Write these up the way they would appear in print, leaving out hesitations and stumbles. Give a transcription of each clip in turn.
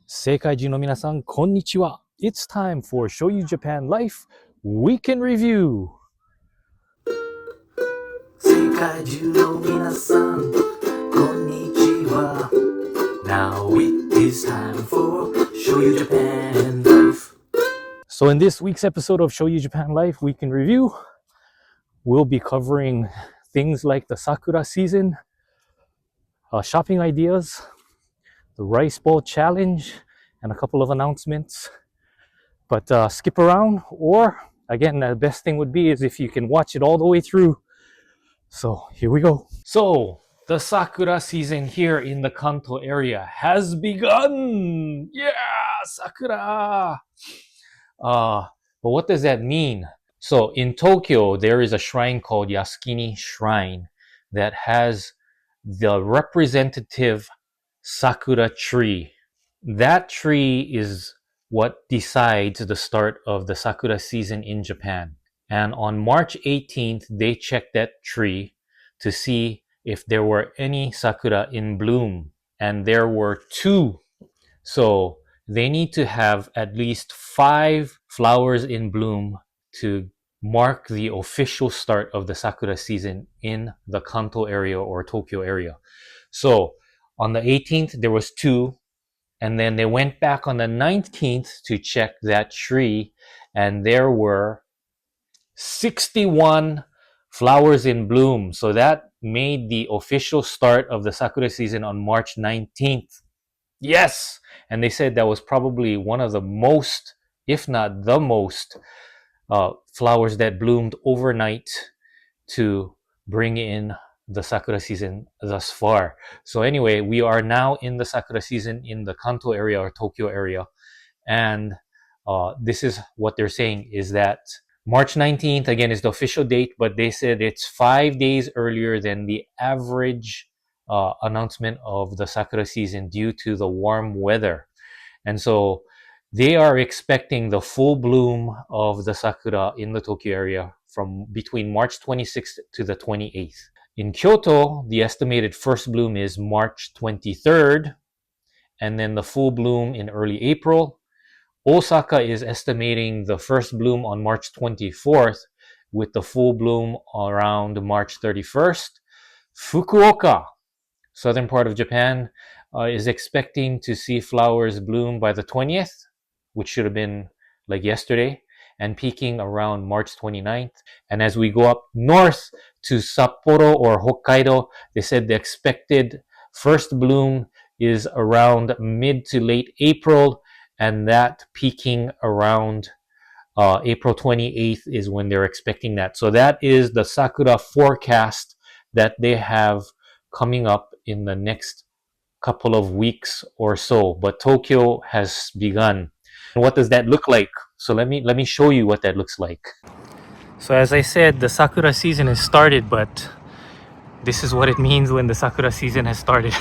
Seikaijin no minasan, konnichiwa. It's time for Shoyu Japan Life Week in Review. 世界中の皆さん、こんにちは。Now it is time for Shoyu Japan Life. So in this week's episode of Shoyu Japan Life Week in Review, we'll be covering things like the Sakura season, shopping ideas, the Rice Bowl Challenge, and a couple of announcements. But skip around, or again, the best thing would be is if you can watch it all the way through. So here we go. So the Sakura season here in the Kanto area has begun. Yeah, Sakura. But what does that mean? So in Tokyo, there is a shrine called Yasukuni Shrine that has the representative Sakura tree. That tree is what decides the start of the Sakura season in Japan. And on March 18th, they checked that tree to see if there were any Sakura in bloom. And there were 2. So they need to have at least 5 flowers in bloom to mark the official start of the Sakura season in the Kanto area or Tokyo area. So on the 18th, there was 2. And then they went back on the 19th to check that tree. And there were 61 flowers in bloom. So that made the official start of the Sakura season on March 19th. Yes! And they said that was probably one of the most, if not the most, flowers that bloomed overnight to bring in the Sakura season thus far. So anyway, we are now in the Sakura season in the Kanto area or Tokyo area. And this is what they're saying is that March 19th, again, is the official date, but they said it's 5 days earlier than the average announcement of the Sakura season due to the warm weather. And so they are expecting the full bloom of the Sakura in the Tokyo area from between March 26th to the 28th. In Kyoto, the estimated first bloom is March 23rd, and then the full bloom in early April. Osaka is estimating the first bloom on March 24th, with the full bloom around March 31st. Fukuoka, southern part of Japan, is expecting to see flowers bloom by the 20th, which should have been like yesterday, and peaking around March 29th. And as we go up north to Sapporo or Hokkaido, they said the expected first bloom is around mid to late April, and that peaking around April 28th is when they're expecting that. So that is the Sakura forecast that they have coming up in the next couple of weeks or so. But Tokyo has begun. What does that look like? So let me show you what that looks like. So as I said, the Sakura season has started, but this is what it means when the Sakura season has started.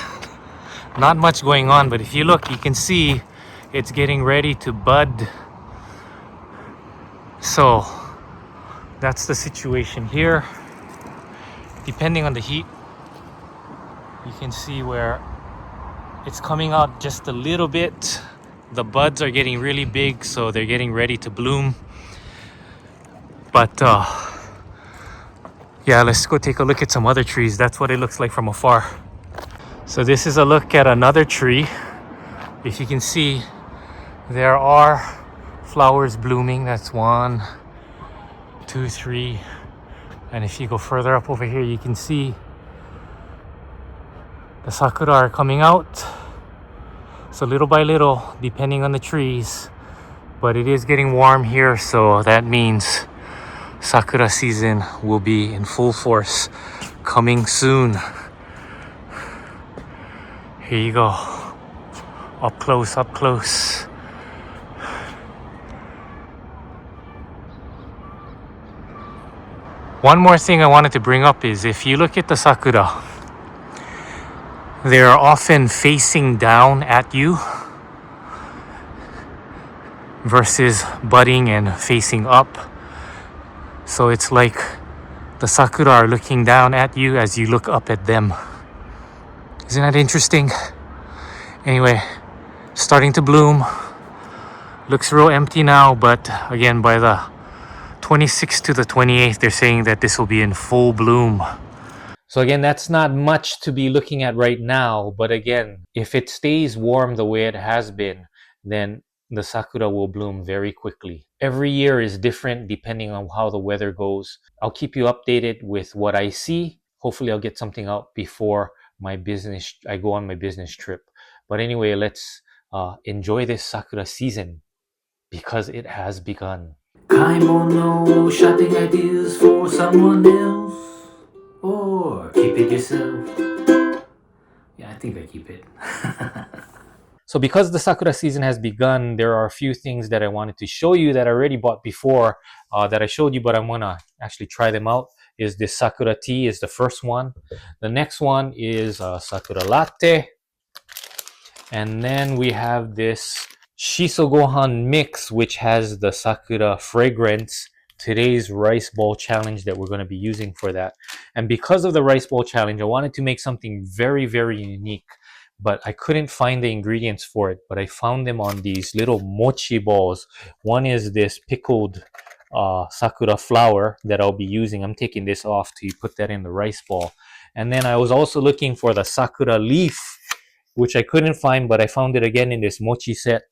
Not much going on, but if you look, you can see it's getting ready to bud. So that's the situation here. Depending on the heat, you can see where it's coming out just a little bit. The buds are getting really big, so they're getting ready to bloom. But yeah, let's go take a look at some other trees. That's what it looks like from afar. So this is a look at another tree. If you can see, there are flowers blooming. That's 1, 2, 3. And if you go further up over here, you can see the sakura are coming out. So little by little, depending on the trees, but it is getting warm here, so that means Sakura season will be in full force coming soon. Here you go, up close, up close. One more thing I wanted to bring up is if you look at the sakura, they're often facing down at you versus budding and facing up. So it's like the sakura are looking down at you as you look up at them. Isn't that interesting? Anyway, starting to bloom. Looks real empty now, but again, by the 26th to the 28th, they're saying that this will be in full bloom. So again, that's not much to be looking at right now, but again, if it stays warm the way it has been, then the sakura will bloom very quickly. Every year is different depending on how the weather goes. I'll keep you updated with what I see. Hopefully I'll get something out before I go on my business trip. But anyway, let's enjoy this sakura season because it has begun. Kaimono shopping ideas for someone else, or keep it yourself. Yeah, I think I keep it. So because the sakura season has begun, there are a few things that I wanted to show you that I already bought before that I showed you, but I'm gonna actually try them out. Is this sakura tea is the first one. The next one is sakura latte. And then we have this shiso gohan mix, which has the sakura fragrance. Today's rice ball challenge that we're going to be using for that. And because of the rice ball challenge, I wanted to make something very, very unique, but I couldn't find the ingredients for it. But I found them on these little mochi balls. One is this pickled sakura flower that I'll be using. I'm taking this off to put that in the rice ball. And then I was also looking for the sakura leaf, which I couldn't find, but I found it again in this mochi set,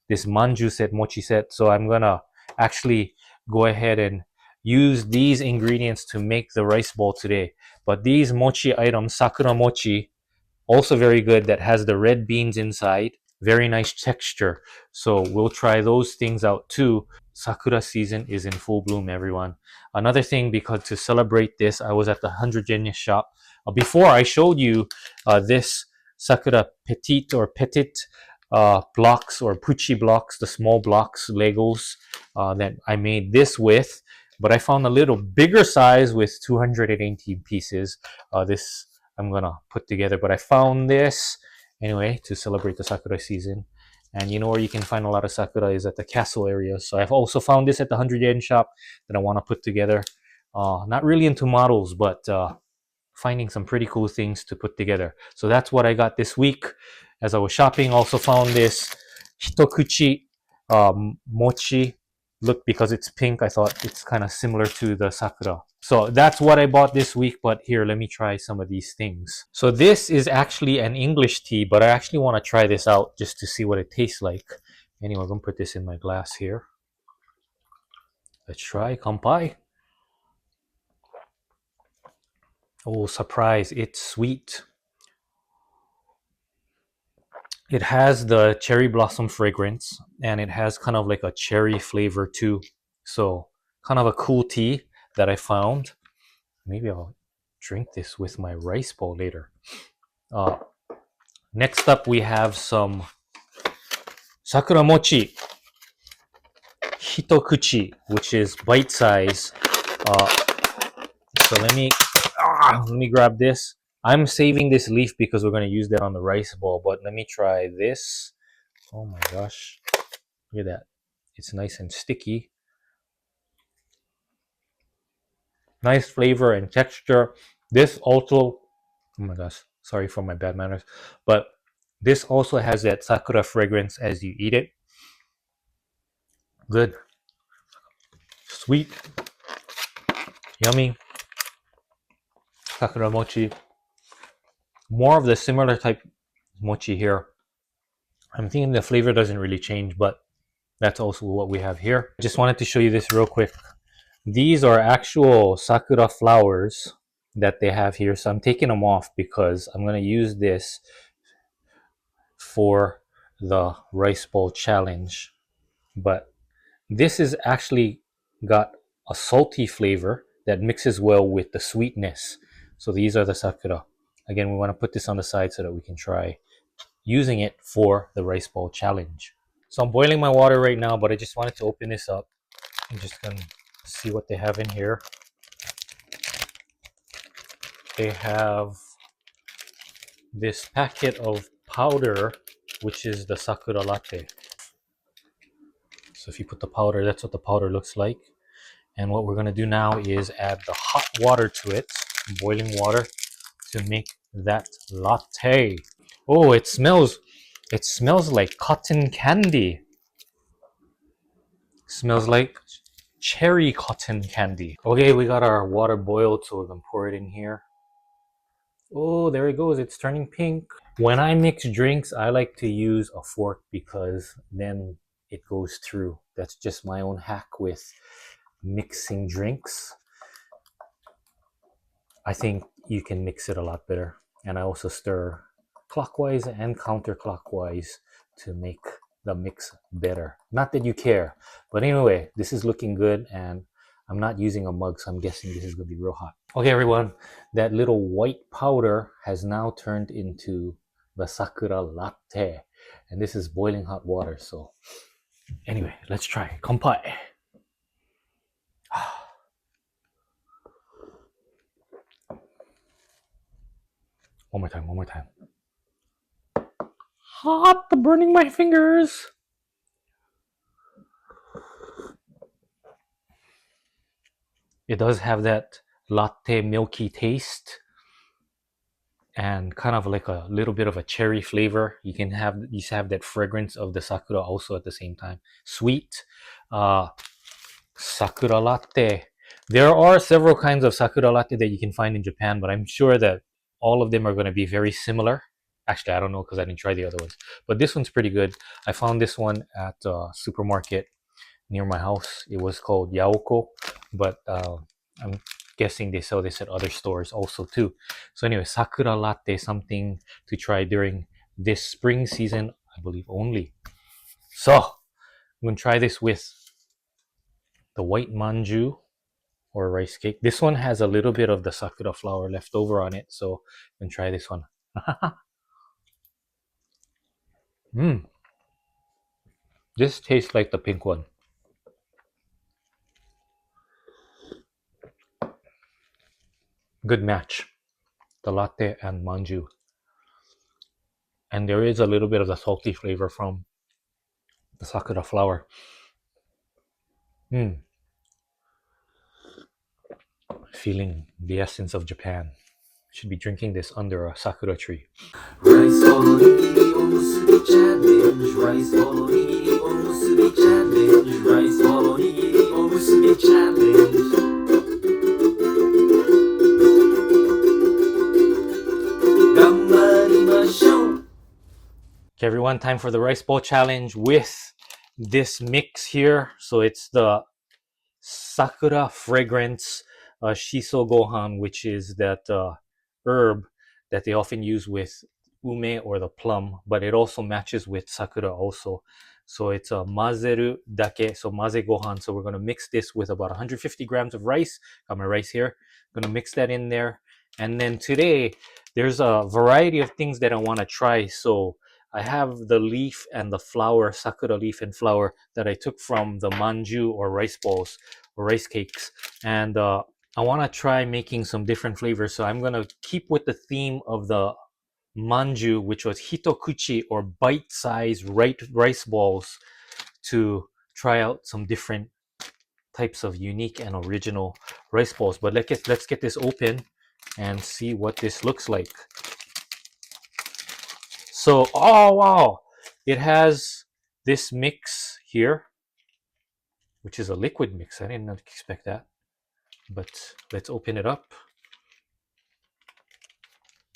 this manju set, mochi set. So I'm gonna actually go ahead and use these ingredients to make the rice ball today. But these mochi items, sakura mochi, also very good, that has the red beans inside, very nice texture. So we'll try those things out too. Sakura season is in full bloom, everyone. Another thing, because to celebrate this, I was at the 100 yen shop. Before I showed you this Sakura Petit blocks, or Puchi blocks, the small blocks, Legos that I made this with. But I found a little bigger size with 218 pieces. This I'm gonna put together, but I found this anyway to celebrate the sakura season. And you know where you can find a lot of sakura is at the castle area. So I've also found this at the 100 yen shop that I want to put together. Not really into models, but finding some pretty cool things to put together. So that's what I got this week as I was shopping. Also found this hitokuchi mochi. Look, because it's pink, I thought it's kind of similar to the sakura. So that's what I bought this week, but here, let me try some of these things. So this is actually an English tea, but I actually want to try this out just to see what it tastes like. Anyway, I'm going to put this in my glass here. Let's try. Kanpai. Oh, surprise, it's sweet. It has the cherry blossom fragrance, and it has kind of like a cherry flavor too. So kind of a cool tea that I found. Maybe I'll drink this with my rice bowl later. Next up, we have some sakura mochi hitokuchi, which is bite size. So let me grab this. I'm saving this leaf because we're going to use that on the rice ball, but let me try this. Oh my gosh. Look at that. It's nice and sticky. Nice flavor and texture. This also, oh my gosh, sorry for my bad manners, but this also has that sakura fragrance as you eat it. Good. Sweet. Yummy. Sakura mochi. More of the similar type mochi here. I'm thinking the flavor doesn't really change, but that's also what we have here. I just wanted to show you this real quick. These are actual sakura flowers that they have here. So I'm taking them off because I'm going to use this for the rice bowl challenge. But this is actually got a salty flavor that mixes well with the sweetness. So these are the sakura. Again, we want to put this on the side so that we can try using it for the rice bowl challenge. So I'm boiling my water right now, but I just wanted to open this up. I'm just going to see what they have in here. They have this packet of powder, which is the sakura latte. So if you put the powder, that's what the powder looks like. And what we're going to do now is add the hot water to it, boiling water, to make that latte. Oh, it smells It smells like cotton candy. Smells like cherry cotton candy. Okay, we got our water boiled, so we can pour it in here. Oh, there it goes. It's turning pink. When I mix drinks, I like to use a fork because then it goes through. That's just my own hack with mixing drinks. I think you can mix it a lot better. And I also stir clockwise and counterclockwise to make the mix better. Not that you care, but anyway, this is looking good, and I'm not using a mug, so I'm guessing this is gonna be real hot. Okay, everyone, that little white powder has now turned into the Sakura latte, and this is boiling hot water. So anyway, let's try. Kanpai. One more time, one more time. Hot, burning my fingers. It does have that latte milky taste and kind of like a little bit of a cherry flavor. You have that fragrance of the sakura also at the same time. Sweet, sakura latte. There are several kinds of sakura latte that you can find in Japan, but I'm sure that all of them are going to be very similar. Actually, I don't know because I didn't try the other ones, but this one's pretty good. I found this one at a supermarket near my house. It was called Yaoko, but I'm guessing they sell this at other stores also too. So anyway, sakura latte, something to try during this spring season, I believe only. So I'm gonna try this with the white manju or rice cake. This one has a little bit of the sakura flower left over on it, so I'm gonna try this one. Mmm, this tastes like the pink one. Good match, the latte and manju. And there is a little bit of the salty flavor from the sakura flower. Mm. Feeling the essence of Japan. Should be drinking this under a sakura tree. Rice ball nigiri omusubi challenge. Rice ball nigiri omusubi challenge. Rice ball nigiri omusubi challenge. Gambarimashou. Okay, everyone, time for the rice bowl challenge with this mix here. So it's the sakura fragrance shiso gohan, which is that herb that they often use with ume or the plum, but it also matches with sakura also. So it's a mazeru dake, so maze gohan. So we're going to mix this with about 150 grams of rice. Got my rice here. I'm going to mix that in there. And then today, there's a variety of things that I want to try. So I have the leaf and the flower, sakura leaf and flower that I took from the manju or rice balls or rice cakes. And I want to try making some different flavors. So I'm going to keep with the theme of the manju, which was hitokuchi or bite-sized rice balls, to try out some different types of unique and original rice balls. But let's get this open and see what this looks like. So, oh wow, it has this mix here, which is a liquid mix. I didn't expect that. But let's open it up.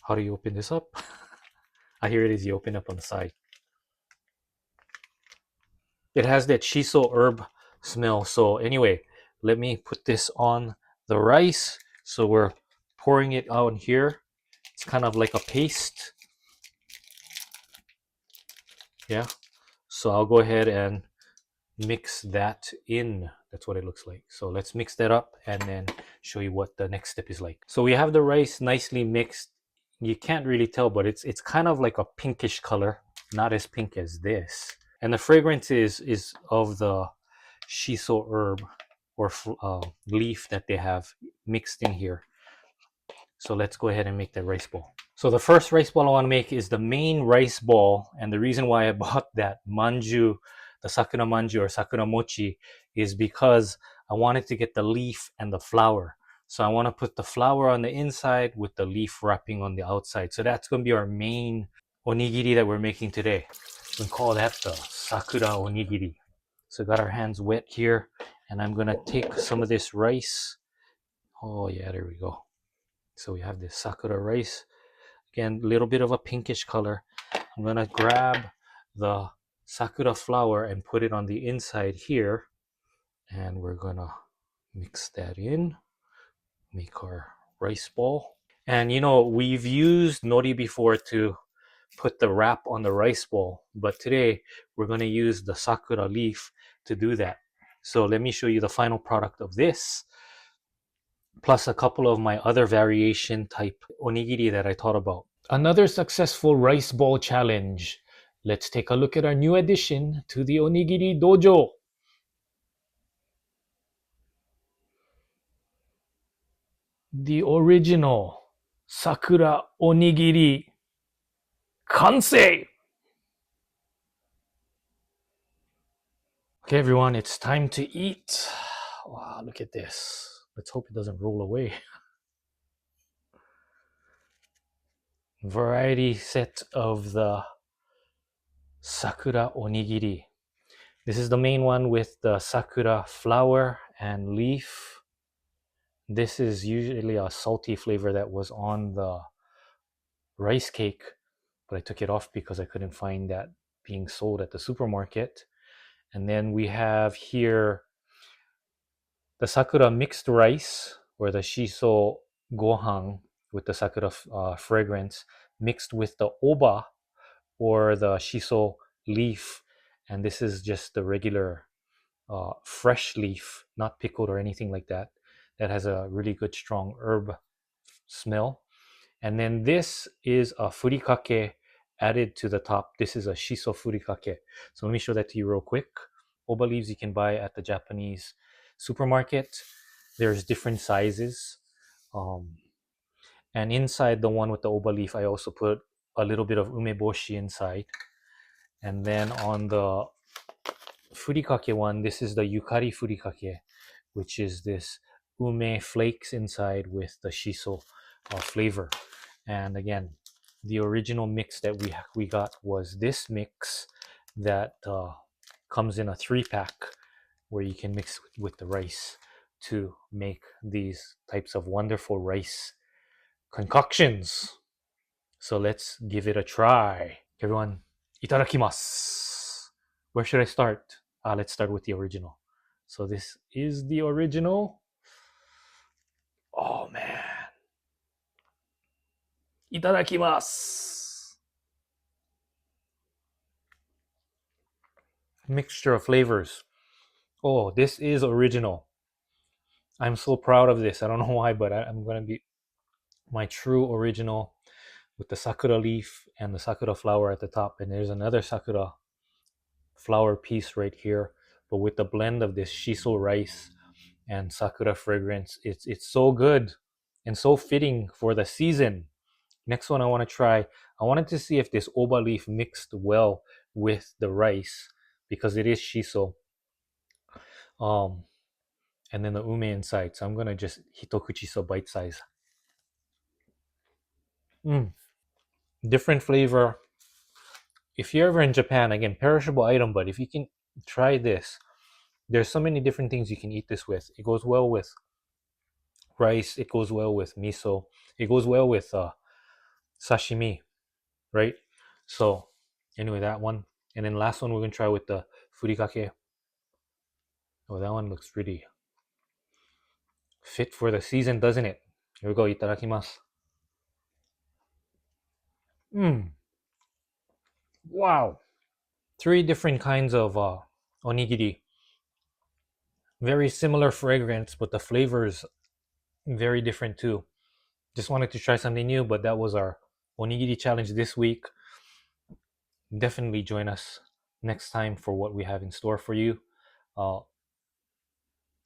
How do you open this up? Here it is. You open up on the side. It has that shiso herb smell. So anyway, let me put this on the rice. So we're pouring it out here. It's kind of like a paste. Yeah. So I'll go ahead and mix that in. That's what it looks like. So let's mix that up and then show you what the next step is like. So we have the rice nicely mixed. You can't really tell, but it's kind of like a pinkish color, not as pink as this. And the fragrance is of the shiso herb or leaf that they have mixed in here. So let's go ahead and make that rice ball. So the first rice ball I want to make is the main rice ball, and the reason why I bought that manju, the sakura manju or sakura mochi, is because I wanted to get the leaf and the flower. So I want to put the flower on the inside with the leaf wrapping on the outside. So that's going to be our main onigiri that we're making today. We call that the Sakura onigiri. So got our hands wet here, and I'm gonna take some of this rice. Oh yeah, there we go. So we have this Sakura rice. Again, a little bit of a pinkish color. I'm gonna grab the Sakura flower and put it on the inside here, and we're gonna mix that in, make our rice ball. And you know, we've used nori before to put the wrap on the rice ball, but today we're going to use the sakura leaf to do that. So let me show you the final product of this, plus a couple of my other variation type onigiri that I thought about. Another successful rice ball challenge. Let's take a look at our new addition to the onigiri dojo. The original Sakura onigiri kansei. Okay, everyone, it's time to eat. Wow, look at this. Let's hope it doesn't roll away. Variety set of the Sakura onigiri. This is the main one with the Sakura flower and leaf. This is usually a salty flavor that was on the rice cake, but I took it off because I couldn't find that being sold at the supermarket. And then we have here the Sakura mixed rice, or the shiso gohan with the Sakura fragrance, mixed with the oba, or the shiso leaf. And this is just the regular fresh leaf, not pickled or anything like that. That has a really good strong herb smell. And then this is a furikake added to the top. This is a shiso furikake. So let me show that to you real quick. Oba leaves you can buy at the Japanese supermarket. There's different sizes. And inside the one with the oba leaf, I also put a little bit of umeboshi inside. And then on the furikake one, this is the yukari furikake, which is this ume flakes inside with the shiso flavor. And again, the original mix that we got was this mix that comes in a 3-pack, where you can mix with the rice to make these types of wonderful rice concoctions. So let's give it a try. Everyone, itadakimasu. Where should I start? Let's start with the original. So this is the original. Oh man. Itadakimasu. Mixture of flavors. Oh, this is original. I'm so proud of this. I don't know why, but I'm going to be my true original with the sakura leaf and the sakura flower at the top. And there's another sakura flower piece right here. But with the blend of this shiso rice and sakura fragrance, it's so good and so fitting for the season. Next one I want to try, I wanted to see if this oba leaf mixed well with the rice, because it is shiso. And then the ume inside. So I'm gonna just hitokuchi, so bite size. Different flavor. If you're ever in Japan, again, perishable item, but if you can try this, there's so many different things you can eat this with. It goes well with rice. It goes well with miso. It goes well with sashimi, right? So anyway, that one. And then last one we're gonna try with the furikake. Oh, that one looks really fit for the season, doesn't it? Here we go. Itadakimasu. Wow. 3 different kinds of onigiri. Very similar fragrance, but the flavors very different too. Just wanted to try something new, but that was our onigiri challenge this week. Definitely join us next time for what we have in store for you.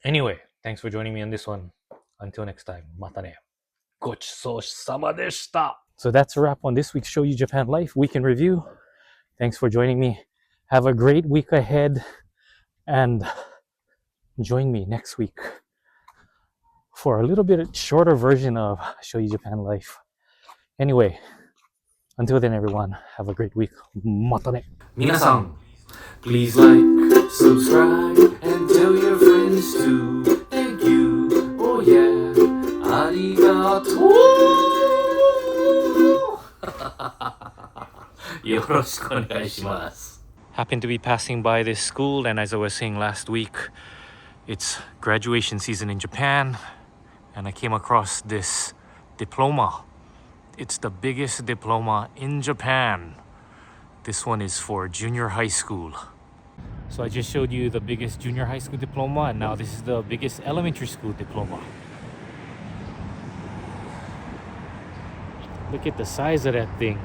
Anyway, thanks for joining me on this one. Until next time, mata ne. Gochusou-sama deshita. So that's a wrap on this week's Shoyu Japan Life Week in Review. Thanks for joining me. Have a great week ahead, and join me next week for a little bit shorter version of Shoyu Japan Life. Anyway, Until then, everyone, have a great week. Matane. 皆さん Please like, subscribe, and tell your friends too. Thank you. Oh yeah. ありがとう。よろしくお願いします。Happened to be passing by this school, and as I was saying last week, it's graduation season in Japan, and I came across this diploma. It's the biggest diploma in Japan. This one is for junior high school. So I just showed you the biggest junior high school diploma, and now this is the biggest elementary school diploma. Look at the size of that thing.